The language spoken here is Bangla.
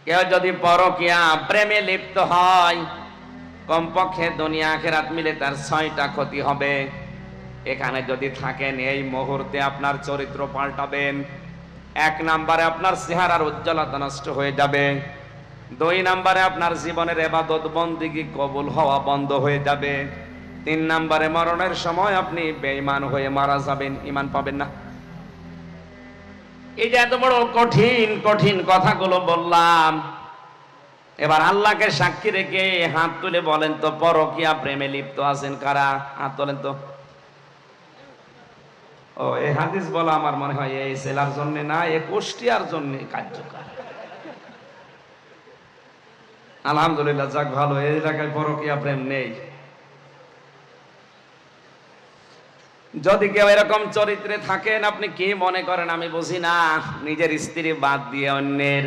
কেউ যদি পরকীয়া প্রেমে লিপ্ত হয়, কমপক্ষে দুনিয়া আখিরাত মিলে তার 6টা ক্ষতি হবে। এখানে যদি থাকেন, এই মুহূর্তে আপনার চরিত্র পাল্টাবেন। 1 নম্বরে আপনার চেহারার উজ্জ্বলতা নষ্ট হয়ে যাবে। 2 নম্বরে আপনার জীবনের ইবাদত বন্দেগী কবুল হওয়া বন্ধ হয়ে যাবে। 3 নম্বরে মরণের সময় আপনি বেঈমান হয়ে মারা যাবেন, ঈমান পাবেন না। এই যে এত বড় কঠিন কঠিন কথাগুলো বললাম, এবার আল্লাহকে সাক্ষী রেখে হাত তুলে বলেন তো, পরকীয়া প্রেমে লিপ্ত আছেন কারা? হাত তোলেন তো। ও, এই হাদিস বলা আমার মনে হয় এই জেলার জন্য না, এই কুষ্টিয়ার জন্য কার্যকর। আলহামদুলিল্লাহ, যাক ভালো, এই এলাকায় পরকীয়া প্রেম নেই। যদি কেউ এরকম চরিত্রে থাকেন, আপনি কি মনে করেন আমি বুঝি না, নিজের স্ত্রী বাদ দিয়ে অন্যের